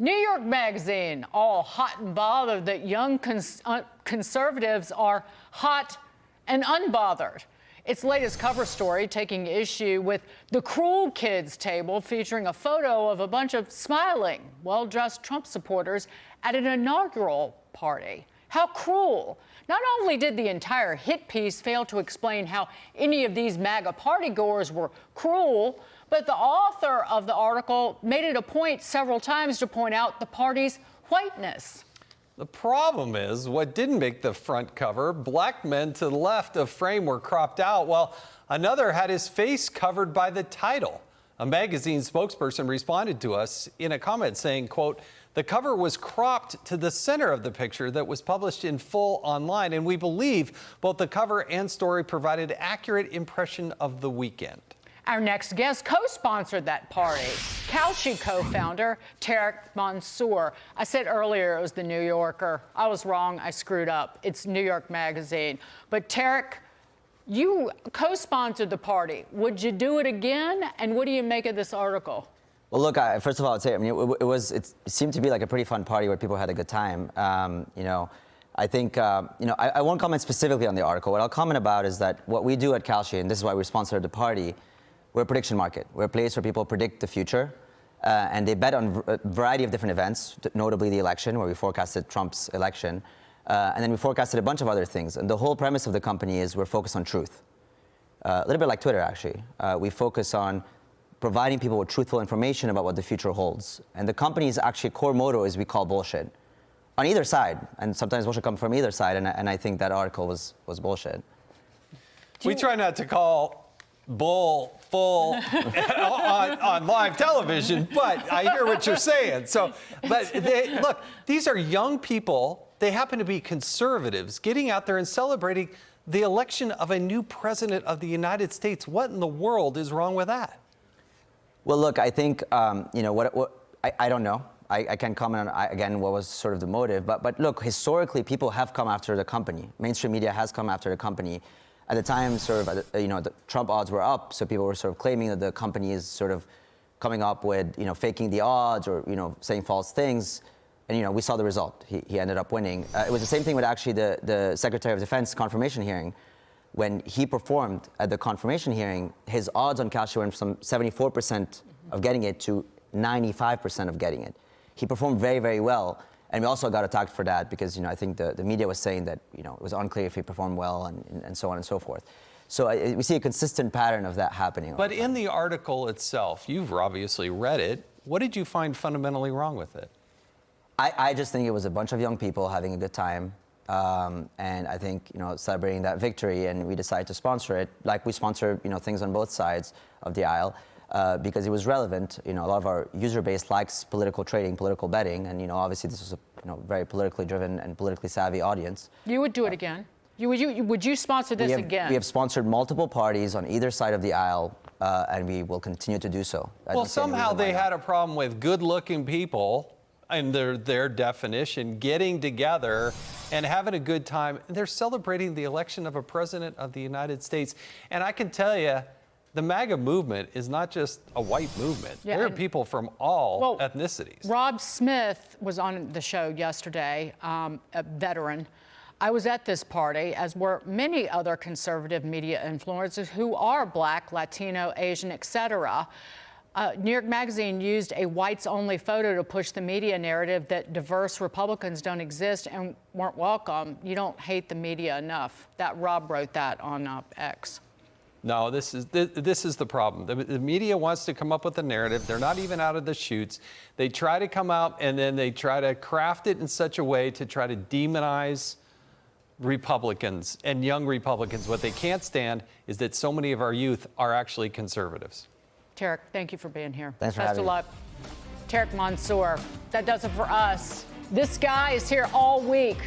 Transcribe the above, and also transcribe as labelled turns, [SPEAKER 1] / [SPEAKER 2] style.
[SPEAKER 1] New York Magazine, all hot and bothered that young conservatives are hot and unbothered. Its latest cover story taking issue with the cruel kids table, featuring a photo of a bunch of smiling, well-dressed Trump supporters at an inaugural party. How cruel. Not only did the entire hit piece fail to explain how any of these MAGA partygoers were cruel, but the author of the article made it a point several times to point out the party's whiteness.
[SPEAKER 2] The problem is, what didn't make the front cover, black men to the left of frame were cropped out, while another had his face covered by the title. A magazine spokesperson responded to us in a comment saying, quote, "The cover was cropped to the center of the picture that was published in full online, and we believe both the cover and story provided accurate impression of the weekend."
[SPEAKER 1] Our next guest co-sponsored that party. Kalshi co-founder Tarek Mansour. I said earlier it was the New Yorker. I was wrong. I screwed up. It's New York Magazine. But Tarek, you co-sponsored the party. Would you do it again? And what do you make of this article?
[SPEAKER 3] Well, look, first of all, I'd say, I mean, it seemed to be like a pretty fun party where people had a good time. I think, I won't comment specifically on the article. What I'll comment about is that what we do at Kalshi, and this is why we sponsored the party, we're a prediction market. We're a place where people predict the future, and they bet on a variety of different events, notably the election, where we forecasted Trump's election, and then we forecasted a bunch of other things. And the whole premise of the company is we're focused on truth. A little bit like Twitter, actually. We focus on providing people with truthful information about what the future holds. And the company's actually core motto is we call bullshit. On either side, and sometimes bullshit comes from either side, and I think that article was bullshit.
[SPEAKER 2] We try not to call bull full on live television, but I hear what you're saying. So, but look, these are young people. They happen to be conservatives getting out there and celebrating the election of a new president of the United States. What in the world is wrong with that?
[SPEAKER 3] Well, look, I think, I don't know. I can't comment on, again, what was sort of the motive. But look, historically, people have come after the company. Mainstream media has come after the company. At the time, sort of, the Trump odds were up, so people were sort of claiming that the company is sort of coming up with, faking the odds or, saying false things. And, we saw the result. He ended up winning. It was the same thing with actually the Secretary of Defense confirmation hearing. When he performed at the confirmation hearing, his odds on Kalshi went from 74% of getting it to 95% of getting it. He performed very, very well. And we also got attacked for that because, I think the media was saying that, it was unclear if he performed well and so on and so forth. So we see a consistent pattern of that happening.
[SPEAKER 2] But in the article itself, you've obviously read it. What did you find fundamentally wrong with it?
[SPEAKER 3] I just think it was a bunch of young people having a good time. And I think, celebrating that victory, and we decided to sponsor it, like we sponsor, things on both sides of the aisle, because it was relevant. A lot of our user base likes political trading, political betting, and, obviously this was a, very politically driven and politically savvy audience.
[SPEAKER 1] You would do it again? Would you sponsor this again?
[SPEAKER 3] We have sponsored multiple parties on either side of the aisle, and we will continue to do so.
[SPEAKER 2] Well, somehow they had a problem with good-looking people, and their definition, getting together and having a good time. And they're celebrating the election of a president of the United States. And I can tell you, the MAGA movement is not just a white movement. Yeah, there are people from all ethnicities.
[SPEAKER 1] Rob Smith was on the show yesterday, a veteran. I was at this party, as were many other conservative media influencers who are Black, Latino, Asian, etc. New York Magazine used a whites-only photo to push the media narrative that diverse Republicans don't exist and weren't welcome. You don't hate the media enough. That Rob wrote that on X.
[SPEAKER 2] No, this is the problem. The media wants to come up with a narrative. They're not even out of the chutes. They try to come out and then they try to craft it in such a way to try to demonize Republicans and young Republicans. What they can't stand is that so many of our youth are actually conservatives.
[SPEAKER 1] Tarek, thank you for being here.
[SPEAKER 3] Thanks for having me.
[SPEAKER 1] Best of luck. Tarek Mansour. That does it for us. This guy is here all week.